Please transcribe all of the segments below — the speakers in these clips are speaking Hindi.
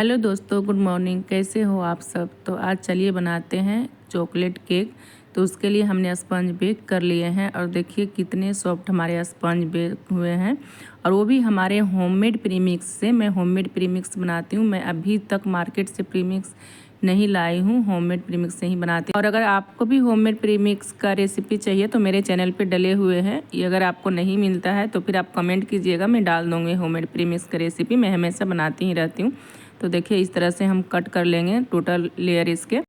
हेलो दोस्तों, गुड मॉर्निंग। कैसे हो आप सब। तो आज चलिए बनाते हैं चॉकलेट केक। तो उसके लिए हमने स्पंज बेक कर लिए हैं और देखिए कितने सॉफ्ट हमारे स्पंज बेक हुए हैं, और वो भी हमारे होममेड प्रीमिक्स से। मैं होममेड प्रीमिक्स बनाती हूँ। मैं अभी तक मार्केट से प्रीमिक्स नहीं लाई हूँ, होममेड प्रीमिक्स से ही बनाती हूँ। और अगर आपको भी होममेड प्रीमिक्स का रेसिपी चाहिए तो मेरे चैनल पे डले हुए हैं। ये अगर आपको नहीं मिलता है तो फिर आप कमेंट कीजिएगा, मैं डाल दूँगी होममेड प्रीमिक्स का रेसिपी। मैं हमेशा बनाती ही रहती हूँ। तो देखिए इस तरह से हम कट कर लेंगे टोटल लेयर इसके।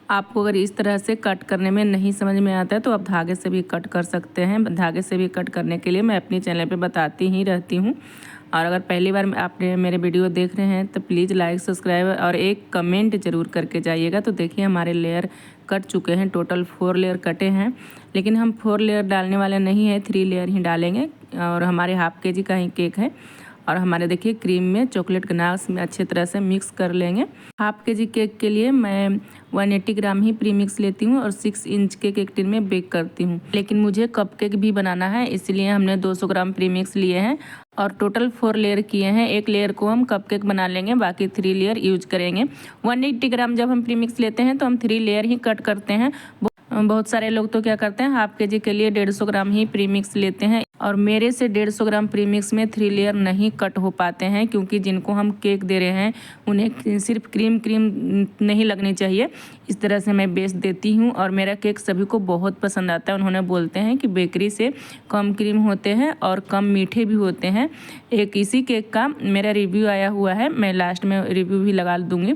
आपको अगर इस तरह से कट करने में नहीं समझ में आता है तो आप धागे से भी कट कर सकते हैं। धागे से भी कट करने के लिए मैं अपनी चैनल पे बताती ही रहती हूँ। और अगर पहली बार आपने मेरे वीडियो देख रहे हैं तो प्लीज़ लाइक, सब्सक्राइब और एक कमेंट ज़रूर करके जाइएगा। तो देखिए हमारे लेयर कट चुके हैं, टोटल 4 लेयर कटे हैं, लेकिन हम 4 लेयर डालने वाले नहीं हैं, 3 लेयर ही डालेंगे। और हमारे हाफ के जी का ही केक है। और हमारे देखिए क्रीम में चॉकलेट गनाश में अच्छे तरह से मिक्स कर लेंगे। हाफ के जी केक के लिए मैं 180 ग्राम ही प्रीमिक्स लेती हूँ और 6 इंच के केक टिन में बेक करती हूँ। लेकिन मुझे कप केक भी बनाना है, इसलिए हमने 200 ग्राम प्रीमिक्स लिए हैं और टोटल 4 लेयर किए हैं। एक लेयर को हम कप केक बना लेंगे, बाकी 3 लेयर यूज करेंगे। 180 ग्राम जब हम प्रीमिक्स लेते हैं तो हम 3 लेयर ही कट करते हैं। बहुत सारे लोग तो क्या करते हैं, हाफ के जी के लिए 150 ग्राम ही प्रीमिक्स लेते हैं, और मेरे से 150 ग्राम प्रीमिक्स में 3 लेयर नहीं कट हो पाते हैं, क्योंकि जिनको हम केक दे रहे हैं उन्हें सिर्फ क्रीम नहीं लगनी चाहिए। इस तरह से मैं बेच देती हूँ और मेरा केक सभी को बहुत पसंद आता है। उन्होंने बोलते हैं कि बेकरी से कम क्रीम होते हैं और कम मीठे भी होते हैं। एक इसी केक का मेरा रिव्यू आया हुआ है, मैं लास्ट में रिव्यू भी लगा दूँगी।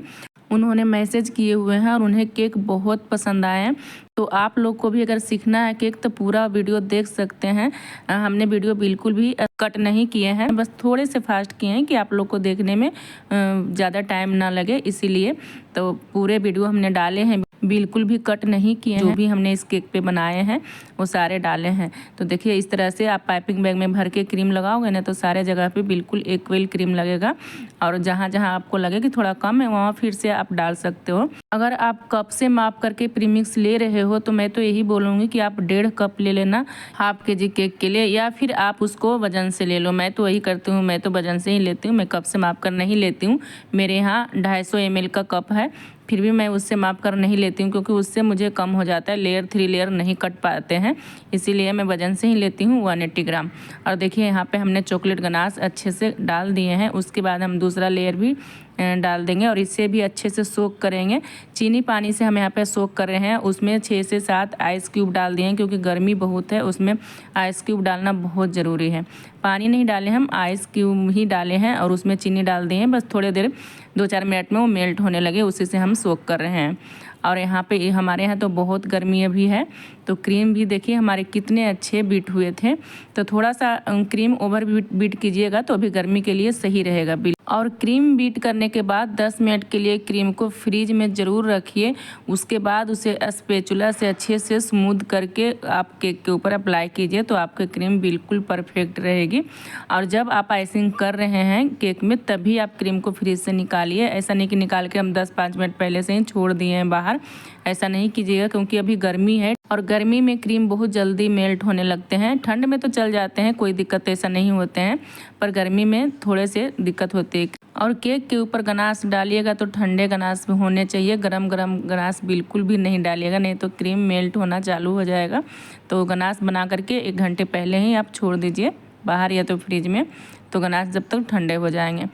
उन्होंने मैसेज किए हुए हैं और उन्हें केक बहुत पसंद आए हैं। तो आप लोग को भी अगर सीखना है केक तो पूरा वीडियो देख सकते हैं। हमने वीडियो बिल्कुल भी कट नहीं किए हैं, बस थोड़े से फास्ट किए हैं कि आप लोग को देखने में ज़्यादा टाइम ना लगे, इसीलिए। तो पूरे वीडियो हमने डाले हैं, बिल्कुल भी कट नहीं किए हैं। जो भी हमने इस केक पे बनाए हैं वो सारे डाले हैं। तो देखिए इस तरह से आप पाइपिंग बैग में भर के क्रीम लगाओगे ना तो सारे जगह पे बिल्कुल इक्वल क्रीम लगेगा, और जहाँ जहाँ आपको लगे कि थोड़ा कम है वहाँ फिर से आप डाल सकते हो। अगर आप कप से माप करके प्रीमिक्स ले रहे हो तो मैं तो यही बोलूँगी कि आप 1.5 कप ले लेना हाफ के जी केक के लिए, या फिर आप उसको वजन से ले लो। मैं तो वही करती हूँ, मैं तो वजन से ही लेती हूँ, मैं कप से माप कर नहीं लेती हूँ। मेरे यहाँ 250 ml का कप है, फिर भी मैं उससे माप कर नहीं लेती हूँ, क्योंकि उससे मुझे कम हो जाता है, लेयर 3 लेयर नहीं कट पाते हैं, इसीलिए मैं वजन से ही लेती हूँ 180 ग्राम। और देखिए यहाँ पे हमने चॉकलेट गनाश अच्छे से डाल दिए हैं। उसके बाद हम दूसरा लेयर भी डाल देंगे और इसे भी अच्छे से सोक करेंगे। चीनी पानी से हम यहाँ पे सोक कर रहे हैं, उसमें 6 से 7 आइस क्यूब डाल दिए हैं, क्योंकि गर्मी बहुत है, उसमें आइस क्यूब डालना बहुत ज़रूरी है। पानी नहीं डाले, हम आइस क्यूब ही डाले हैं और उसमें चीनी डाल दिए हैं। बस थोड़ी देर 2-4 मिनट में वो मेल्ट होने लगे, उसी से हम सोक कर रहे हैं। और यहाँ पे हमारे यहाँ तो बहुत गर्मी अभी है, तो क्रीम भी देखिए हमारे कितने अच्छे बीट हुए थे। तो थोड़ा सा क्रीम ओवर बीट कीजिएगा तो अभी गर्मी के लिए सही रहेगा। और क्रीम बीट करने के बाद 10 मिनट के लिए क्रीम को फ्रीज में ज़रूर रखिए। उसके बाद उसे स्पैचुला से अच्छे से स्मूथ करके आप केक के ऊपर अप्लाई कीजिए, तो आपकी क्रीम बिल्कुल परफेक्ट रहेगी। और जब आप आइसिंग कर रहे हैं केक में तभी आप क्रीम को फ्रीज से निकालिए। ऐसा नहीं कि निकाल के हम 10-5 मिनट पहले से ही छोड़ दिए हैं बाहर, ऐसा नहीं कीजिएगा, क्योंकि अभी गर्मी है और गर्मी में क्रीम बहुत जल्दी मेल्ट होने लगते हैं। ठंड में तो चल जाते हैं, कोई दिक्कत ऐसा नहीं होते हैं, पर गर्मी में थोड़े से दिक्कत होती है। और केक के ऊपर गनाश डालिएगा तो ठंडे गनाश होने चाहिए, गरम गनाश बिल्कुल भी नहीं डालिएगा, नहीं तो क्रीम मेल्ट होना चालू हो जाएगा। तो गनाश बना करके 1 घंटे पहले ही आप छोड़ दीजिए बाहर या तो फ्रिज में, तो गनाश जब तक ठंडे हो जाएंगे।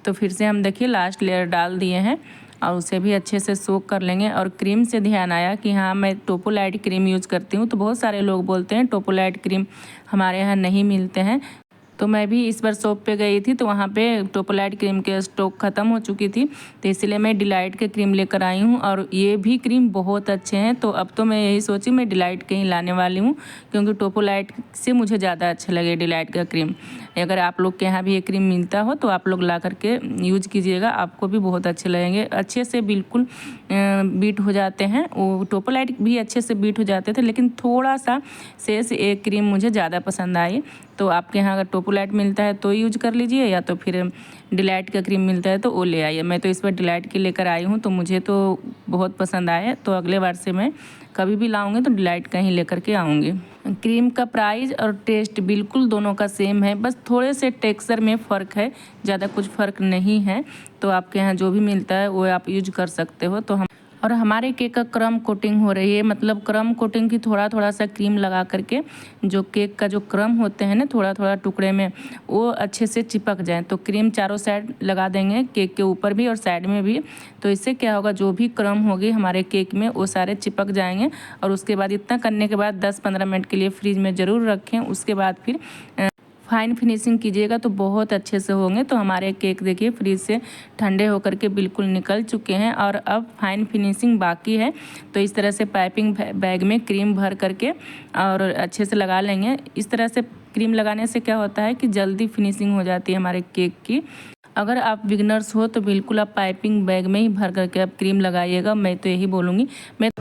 तो फिर से हम देखिए लास्ट लेयर डाल दिए हैं और उसे भी अच्छे से सोक कर लेंगे। और क्रीम से ध्यान आया कि हाँ मैं टोपोलाइट क्रीम यूज़ करती हूँ, तो बहुत सारे लोग बोलते हैं टोपोलाइट क्रीम हमारे यहाँ नहीं मिलते हैं। तो मैं भी इस बार शॉप पे गई थी तो वहाँ पे टोपोलाइट क्रीम के स्टॉक ख़त्म हो चुकी थी, तो इसलिए मैं डिलाइट के क्रीम लेकर आई हूँ। और ये भी क्रीम बहुत अच्छे हैं, तो अब तो मैं यही सोची मैं डिलाइट के ही लाने वाली हूँ, क्योंकि टोपोलाइट से मुझे ज़्यादा अच्छा लगे डिलाइट का क्रीम। अगर आप लोग के यहाँ भी ये क्रीम मिलता हो तो आप लोग ला करके यूज़ कीजिएगा, आपको भी बहुत अच्छे लगेंगे। अच्छे से बिल्कुल बीट हो जाते हैं, वो टोपोलाइट भी अच्छे से बीट हो जाते थे, लेकिन थोड़ा सा शेष एक क्रीम मुझे ज़्यादा पसंद आई। तो आपके यहाँ अगर टोपोलाइट मिलता है तो यूज कर लीजिए, या तो फिर डिलाइट का क्रीम मिलता है तो वो ले आइए। मैं तो इस बार डिलाइट की लेकर आई हूँ, तो मुझे तो बहुत पसंद आया, तो अगले बार से मैं कभी भी लाऊंगी तो डिलाइट का ही लेकर के आऊँगी। क्रीम का प्राइस और टेस्ट बिल्कुल दोनों का सेम है, बस थोड़े से टेक्सचर में फ़र्क है, ज़्यादा कुछ फ़र्क नहीं है। तो आपके यहाँ जो भी मिलता है वो आप यूज कर सकते हो। और हमारे केक का क्रम कोटिंग हो रही है, मतलब क्रम कोटिंग की थोड़ा थोड़ा सा क्रीम लगा करके जो केक का जो क्रम होते हैं ना थोड़ा थोड़ा टुकड़े में, वो अच्छे से चिपक जाए। तो क्रीम चारों साइड लगा देंगे, केक के ऊपर भी और साइड में भी। तो इससे क्या होगा, जो भी क्रम होगी हमारे केक में वो सारे चिपक जाएंगे। और उसके बाद इतना करने के बाद 10-15 मिनट के लिए फ्रिज में ज़रूर रखें। उसके बाद फिर फाइन फिनिशिंग कीजिएगा तो बहुत अच्छे से होंगे। तो हमारे केक देखिए फ्रीज से ठंडे होकर के बिल्कुल निकल चुके हैं और अब फाइन फिनिशिंग बाकी है। तो इस तरह से पाइपिंग बैग में क्रीम भर करके और अच्छे से लगा लेंगे। इस तरह से क्रीम लगाने से क्या होता है कि जल्दी फिनिशिंग हो जाती है हमारे केक की। अगर आप बिगनर्स हो तो बिल्कुल आप पाइपिंग बैग में ही भर करके आप क्रीम लगाइएगा, मैं तो यही बोलूँगी।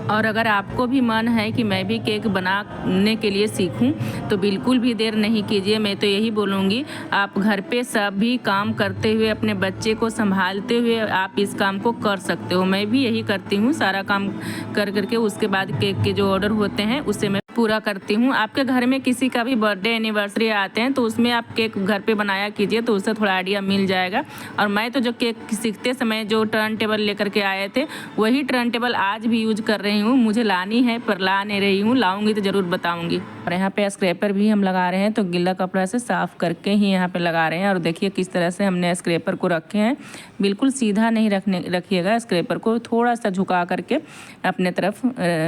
और अगर आपको भी मन है कि मैं भी केक बनाने के लिए सीखूं तो बिल्कुल भी देर नहीं कीजिए। मैं तो यही बोलूँगी, आप घर पे सभी काम करते हुए अपने बच्चे को संभालते हुए आप इस काम को कर सकते हो। मैं भी यही करती हूँ, सारा काम कर करके उसके बाद केक के जो ऑर्डर होते हैं उससे मैं पूरा करती हूँ। आपके घर में किसी का भी बर्थडे एनिवर्सरी आते हैं तो उसमें आप केक घर पे बनाया कीजिए, तो उससे थोड़ा आइडिया मिल जाएगा। और मैं तो जो केक सीखते समय जो टर्न टेबल लेकर के आए थे वही टर्न टेबल आज भी यूज कर रही हूँ। मुझे लानी है पर ला नहीं रही हूँ, लाऊंगी तो ज़रूर बताऊँगी। और यहाँ पे स्क्रैपर भी हम लगा रहे हैं, तो गीला कपड़ा से साफ़ करके ही यहाँ पे लगा रहे हैं। और देखिए किस तरह से हमने स्क्रैपर को रखे हैं, बिल्कुल सीधा नहीं रखिएगा, स्क्रैपर को थोड़ा सा झुका करके अपने तरफ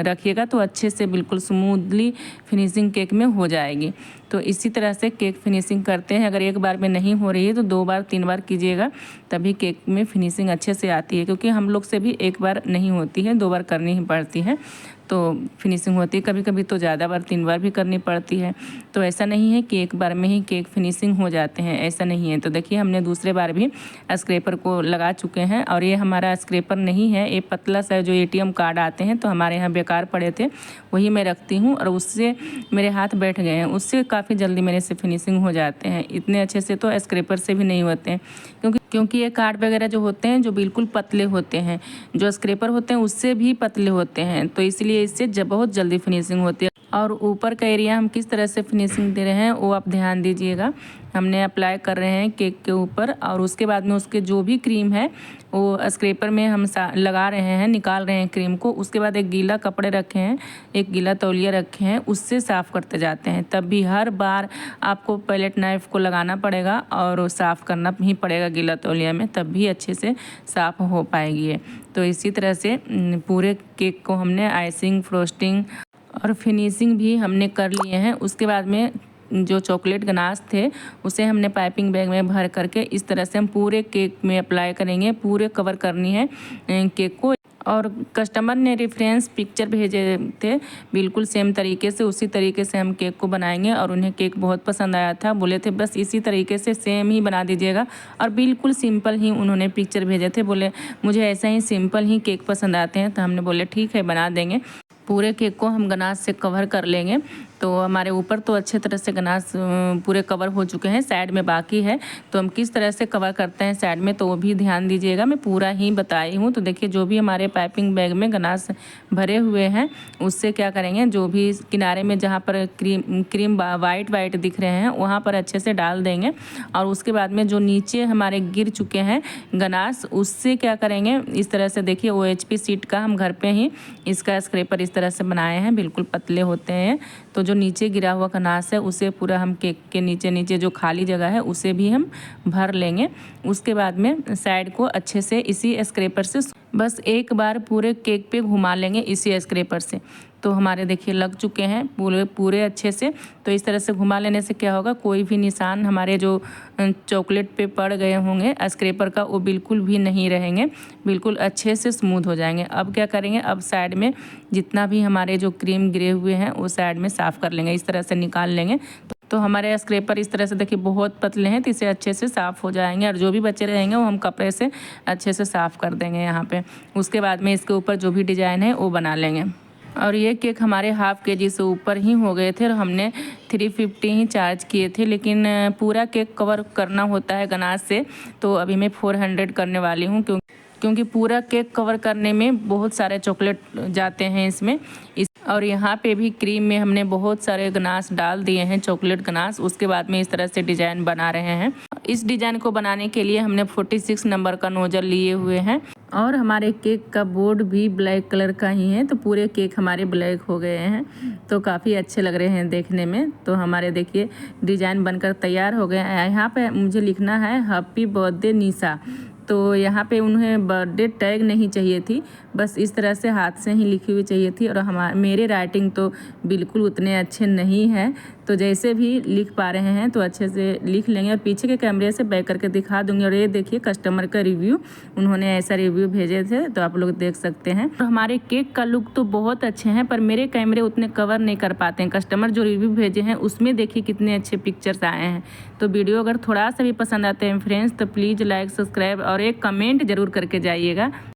रखिएगा तो अच्छे से बिल्कुल स्मूथली फिनिशिंग केक में हो जाएगी। तो इसी तरह से केक फिनिशिंग करते हैं। अगर एक बार में नहीं हो रही है तो 2 बार 3 बार कीजिएगा, तभी केक में फिनिशिंग अच्छे से आती है। क्योंकि हम लोग से भी एक बार नहीं होती है, 2 बार करनी ही पड़ती है तो फिनिशिंग होती है। कभी कभी तो ज़्यादा बार 3 बार भी करनी पड़ती है। तो ऐसा नहीं है कि एक बार में ही केक फिनिशिंग हो जाते हैं, ऐसा नहीं है। तो देखिए हमने दूसरे बार भी स्क्रैपर को लगा चुके हैं। और ये हमारा स्क्रैपर नहीं है, ये पतला सा जो ATM कार्ड आते हैं तो हमारे यहाँ बेकार पड़े थे, वही मैं रखती हूँ और उससे मेरे हाथ बैठ गए हैं। उससे काफ़ी जल्दी मेरे से फिनिशिंग हो जाते हैं, इतने अच्छे से तो स्क्रैपर से भी नहीं होते हैं। क्योंकि ये कार्ड वगैरह जो होते हैं जो बिल्कुल पतले होते हैं, जो स्क्रैपर होते हैं उससे भी पतले होते हैं, तो इसलिए इससे बहुत जल्दी फिनिशिंग होती है। और ऊपर का एरिया हम किस तरह से फिनिशिंग दे रहे हैं वो आप ध्यान दीजिएगा। हमने अप्लाई कर रहे हैं केक के ऊपर और उसके बाद में उसके जो भी क्रीम है वो स्क्रैपर में हम लगा रहे हैं, निकाल रहे हैं क्रीम को। उसके बाद एक गीला कपड़े रखे हैं, एक गीला तौलिया रखे हैं, उससे साफ़ करते जाते हैं। तब भी हर बार आपको पैलेट नाइफ को लगाना पड़ेगा और साफ़ करना ही पड़ेगा गीला तौलिया में, तब भी अच्छे से साफ़ हो पाएगी ये। तो इसी तरह से पूरे केक को हमने आइसिंग, फ्रोस्टिंग और फिनिशिंग भी हमने कर लिए हैं। उसके बाद में जो चॉकलेट गनाश थे उसे हमने पाइपिंग बैग में भर करके इस तरह से हम पूरे केक में अप्लाई करेंगे, पूरे कवर करनी है केक को। और कस्टमर ने रेफरेंस पिक्चर भेजे थे बिल्कुल सेम तरीके से, उसी तरीके से हम केक को बनाएंगे। और उन्हें केक बहुत पसंद आया था, बोले थे बस इसी तरीके से सेम ही बना दीजिएगा। और बिल्कुल सिंपल ही उन्होंने पिक्चर भेजे थे, बोले मुझे ऐसा ही सिंपल ही केक पसंद आते हैं। तो हमने बोले ठीक है बना देंगे। पूरे केक को हम गनाश से कवर कर लेंगे। तो हमारे ऊपर तो अच्छे तरह से गनाश पूरे कवर हो चुके हैं, साइड में बाकी है। तो हम किस तरह से कवर करते हैं साइड में तो वो भी ध्यान दीजिएगा, मैं पूरा ही बताई हूँ। तो देखिए जो भी हमारे पाइपिंग बैग में गनाश भरे हुए हैं उससे क्या करेंगे, जो भी किनारे में जहाँ पर क्रीम वाइट दिख रहे हैं वहाँ पर अच्छे से डाल देंगे। और उसके बाद में जो नीचे हमारे गिर चुके हैं गनाश, उससे क्या करेंगे, इस तरह से देखिए OHP सीट का हम घर पे ही इसका स्क्रैपर इस तरह से बनाए हैं, बिल्कुल पतले होते हैं। तो जो नीचे गिरा हुआ गनाश है उसे पूरा हम केक के नीचे जो खाली जगह है उसे भी हम भर लेंगे। उसके बाद में साइड को अच्छे से इसी स्क्रैपर से बस एक बार पूरे केक पे घुमा लेंगे इसी स्क्रैपर से। तो हमारे देखिए लग चुके हैं पूरे अच्छे से। तो इस तरह से घुमा लेने से क्या होगा, कोई भी निशान हमारे जो चॉकलेट पे पड़ गए होंगे स्क्रैपर का वो बिल्कुल भी नहीं रहेंगे, बिल्कुल अच्छे से स्मूथ हो जाएंगे। अब क्या करेंगे, अब साइड में जितना भी हमारे जो क्रीम गिरे हुए हैं वो साइड में साफ़ कर लेंगे, इस तरह से निकाल लेंगे। तो हमारे स्क्रैपर इस तरह से देखिए बहुत पतले हैं तो इसे अच्छे से साफ़ हो जाएंगे। और जो भी बचे रहेंगे वो हम कपड़े से अच्छे से साफ़ कर देंगे यहाँ पे। उसके बाद में इसके ऊपर जो भी डिज़ाइन है वो बना लेंगे। और ये केक हमारे ½ kg से ऊपर ही हो गए थे और हमने 350 ही चार्ज किए थे, लेकिन पूरा केक कवर करना होता है गनाश से, तो अभी मैं 400 करने वाली हूँ। क्योंकि पूरा केक कवर करने में बहुत सारे चॉकलेट जाते हैं इसमें। और यहाँ पे भी क्रीम में हमने बहुत सारे गनाश डाल दिए हैं, चॉकलेट गनाश। उसके बाद में इस तरह से डिज़ाइन बना रहे हैं। इस डिज़ाइन को बनाने के लिए हमने 46 नंबर का नोजल लिए हुए हैं और हमारे केक का बोर्ड भी ब्लैक कलर का ही है, तो पूरे केक हमारे ब्लैक हो गए हैं, तो काफ़ी अच्छे लग रहे हैं देखने में। तो हमारे देखिए डिज़ाइन बनकर तैयार हो गए हैं। यहाँ पे मुझे लिखना है हैप्पी बर्थडे निशा, तो यहाँ पे उन्हें बर्थडे टैग नहीं चाहिए थी, बस इस तरह से हाथ से ही लिखी हुई चाहिए थी। और मेरे राइटिंग तो बिल्कुल उतने अच्छे नहीं हैं, तो जैसे भी लिख पा रहे हैं तो अच्छे से लिख लेंगे। और पीछे के कैमरे से बैक करके दिखा दूंगी। और ये देखिए कस्टमर का रिव्यू, उन्होंने ऐसा रिव्यू भेजे थे, तो आप लोग देख सकते हैं। तो हमारे केक का लुक तो बहुत अच्छे हैं, पर मेरे कैमरे उतने कवर नहीं कर पाते हैं। कस्टमर जो रिव्यू भेजे हैं उसमें देखिए कितने अच्छे पिक्चर्स आए हैं। तो वीडियो अगर थोड़ा सा भी पसंद आते हैं फ्रेंड्स, तो प्लीज़ लाइक, सब्सक्राइब और एक कमेंट ज़रूर करके जाइएगा।